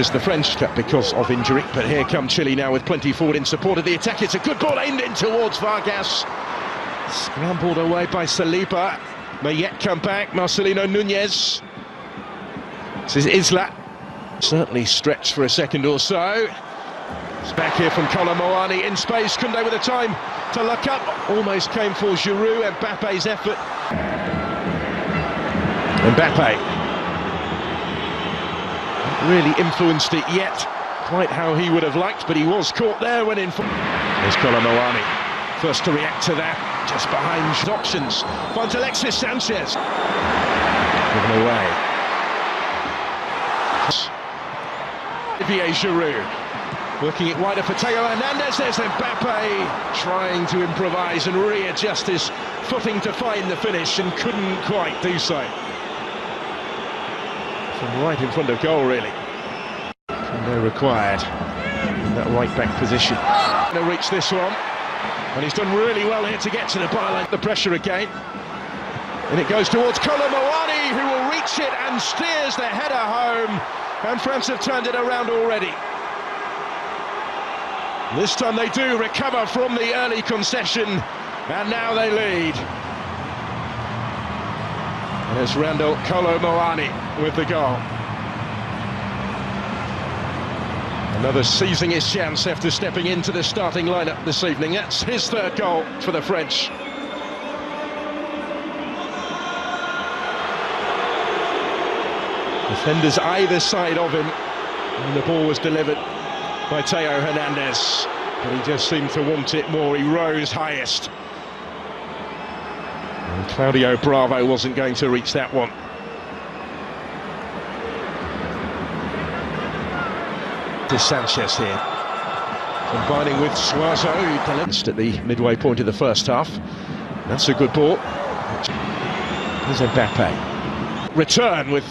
There's the French Cup because of injury, but here come Chile now with plenty forward in support of the attack. It's a good ball aimed in towards Vargas. Scrambled away by Saliba. May yet come back, Marcelino Núñez. This is Isla. Certainly stretched for a second or so. It's back here from Kolomoani in space. Koundé with the time to look up. Almost came for Giroud. Mbappe's effort. Mbappé. Not really influenced it yet, quite how he would have liked, but he was caught there when in. There's Kolomoani. First to react to that, just behind options. Finds Alexis Sanchez. Given away. Olivier Giroud. Working it wider for Theo Hernandez. There's Mbappé trying to improvise and readjust his footing to find the finish and couldn't quite do so. From right in front of goal, really. No required in that right back position. To reach this one. And he's done really well here to get to the byline. The pressure again. And it goes towards Kolomoani, who will reach it and steers the header home. And France have turned it around already. This time they do recover from the early concession. And now they lead. And there's Randall Kolomoani with the goal. Another seizing his chance after stepping into the starting lineup this evening. That's his third goal for the French. Defenders either side of him, and the ball was delivered by Theo Hernandez, but he just seemed to want it more. He rose highest. And Claudio Bravo wasn't going to reach that one. Sanchez here, combining with Suazo, who balanced at the midway point of the first half. That's a good ball. Here's Mbappé. Return with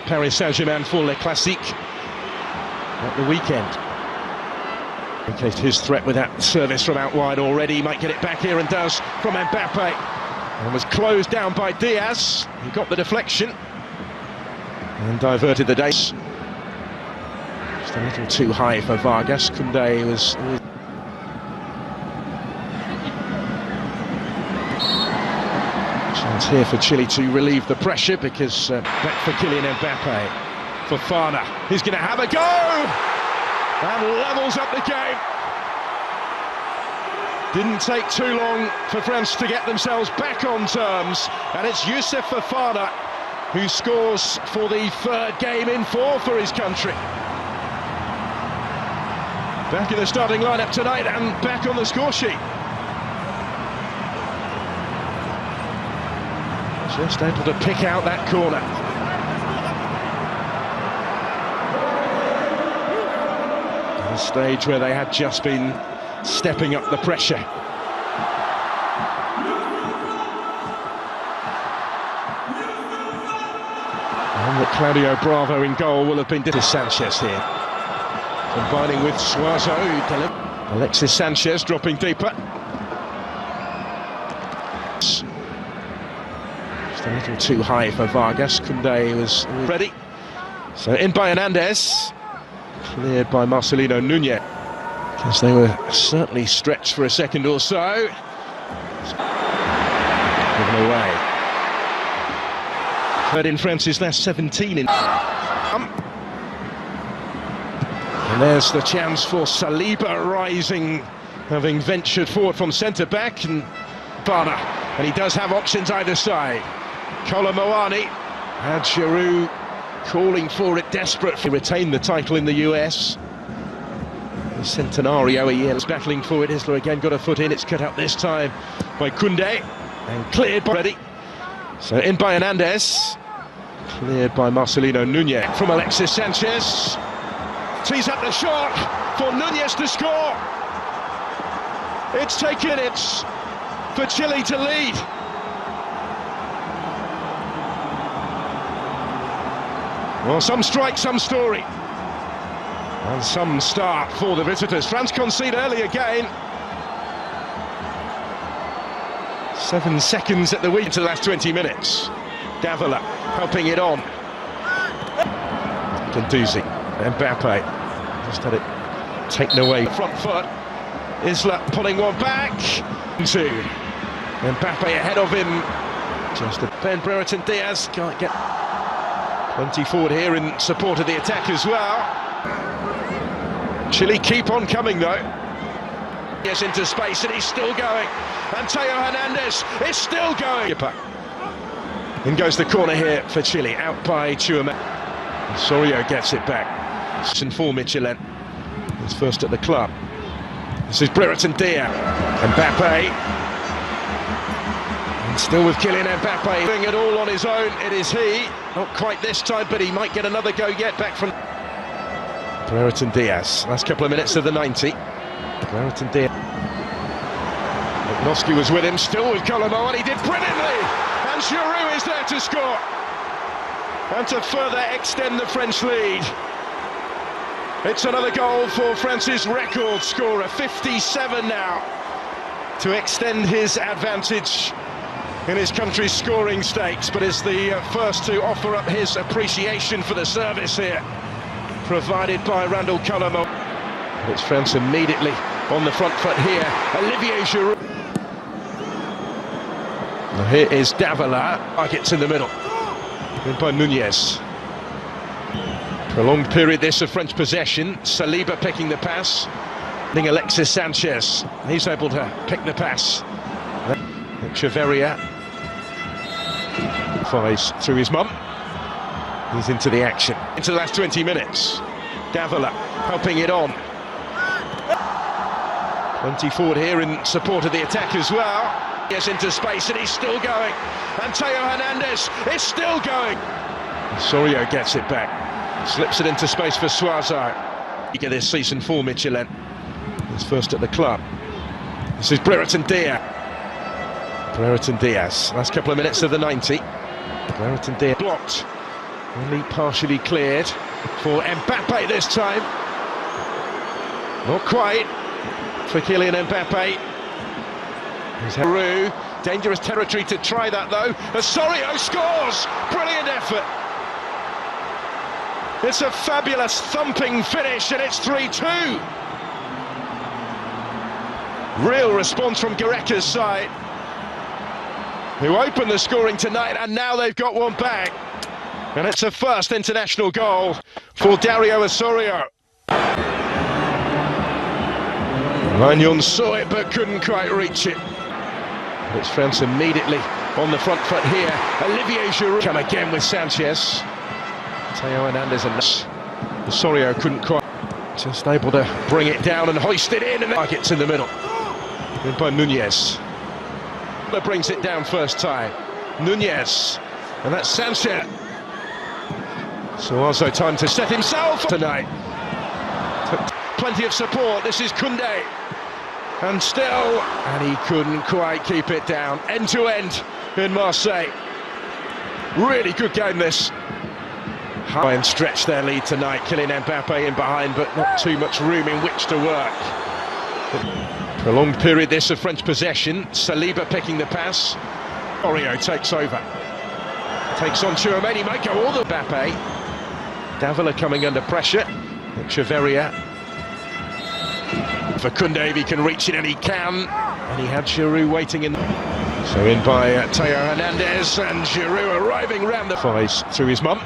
Paris Saint-Germain for Le Classique at the weekend. Indicated his threat with that service from out wide already. He might get it back here and does from Mbappé. And was closed down by Diaz. He got the deflection and diverted the days. A little too high for Vargas. Koundé was... Chance here for Chile to relieve the pressure because back for Kylian Mbappé. Fofana, he's going to have a go! And levels up the game. Didn't take too long for France to get themselves back on terms. And it's Youssouf Fofana who scores for the third game in four for his country. Back in the starting lineup tonight and back on the score sheet. Just able to pick out that corner. At a stage where they had just been stepping up the pressure. And that Claudio Bravo in goal will have been Sanchez here. Combining with Suazo, Alexis Sanchez dropping deeper. Just a little too high for Vargas. Koundé was ready. So in by Hernandez. Cleared by Marcelino Núñez. Because they were certainly stretched for a second or so. Given away. Third in France's last 17 in... And there's the chance for Saliba rising, having ventured forward from centre-back, and Bana. And he does have options either side. Kolomoani and Giroud calling for it, desperate to retain the title in the US. The Centenario a year is battling for it. Isla again got a foot in. It's cut out this time by Koundé and cleared by ready. So in by Hernandez, cleared by Marcelino Núñez from Alexis Sanchez. Tees up the shot for Núñez to score. It's taken it for Chile to lead. Well, some strike, some story. And some start for the visitors. France concede early again. 7 seconds at the week to the last 20 minutes. Davila helping it on. Gendouzi. Mbappé just had it taken away. Front foot. Isla pulling one back. Two. Mbappé ahead of him. Just a Ben Brereton Diaz can't get plenty forward here in support of the attack as well. Chile keep on coming though. Yes, into space and he's still going. And Theo Hernandez is still going. In goes the corner here for Chile, out by Chouameni. Osorio gets it back. It's in for Michelin. He's first at the club. This is Brereton Diaz. Mbappé. And still with Kylian Mbappé doing it all on his own. It is he. Not quite this time, but he might get another go yet back from Brereton Diaz. Last couple of minutes of the 90. Brereton Diaz. Noski was with him, still with Colombo, and he did brilliantly. And Giroud is there to score. And to further extend the French lead. It's another goal for France's record scorer, 57 now, to extend his advantage in his country's scoring stakes, but is the first to offer up his appreciation for the service here, provided by Randall Colombo. It's France immediately on the front foot here. Olivier Giroud. Now here is Davila. Targets in the middle. In by Nunez. Prolonged period this of French possession. Saliba picking the pass. Alexis Sanchez. He's able to pick the pass. Echeverria flies through his mum. He's into the action. Into the last 20 minutes. Davila helping it on. Plenty forward here in support of the attack as well. Yes, into space and he's still going. And Theo Hernandez is still going. Osorio gets it back. Slips it into space for Suazo. Eager this season for Michelin. He's first at the club. This is Brereton Diaz. Brereton Diaz. Last couple of minutes of the 90. Brereton Diaz blocked. Only partially cleared for Mbappé this time. Not quite for Kylian Mbappé. There's Giroud. Dangerous territory to try that though. Osorio scores! Brilliant effort. It's a fabulous thumping finish and it's 3-2. Real response from Gareca's side, who opened the scoring tonight, and now they've got one back. And it's a first international goal for Dario Osorio. Magnon saw it but couldn't quite reach it. It's France immediately on the front foot here. Olivier Giroud come again with Sanchez. Theo Hernandez and Osorio couldn't quite, just able to bring it down and hoist it in, and the target's in the middle. In by Nunez. That brings it down first time. Nunez, and that's Sanchez. So also time to set himself tonight. Took plenty of support. This is Koundé. And still, and he couldn't quite keep it down. End to end in Marseille. Really good game this. Try and stretch their lead tonight. Kylian Mbappé in behind, but not too much room in which to work. Prolonged period this of French possession. Saliba picking the pass. Osorio takes over. Takes on Chouameni, might go all the Mbappé. Davila coming under pressure. Echeverria. For Koundé, if he can reach it, and he can. And he had Giroud waiting in. So in by Theo Hernandez, and Giroud arriving round the flies through his mum.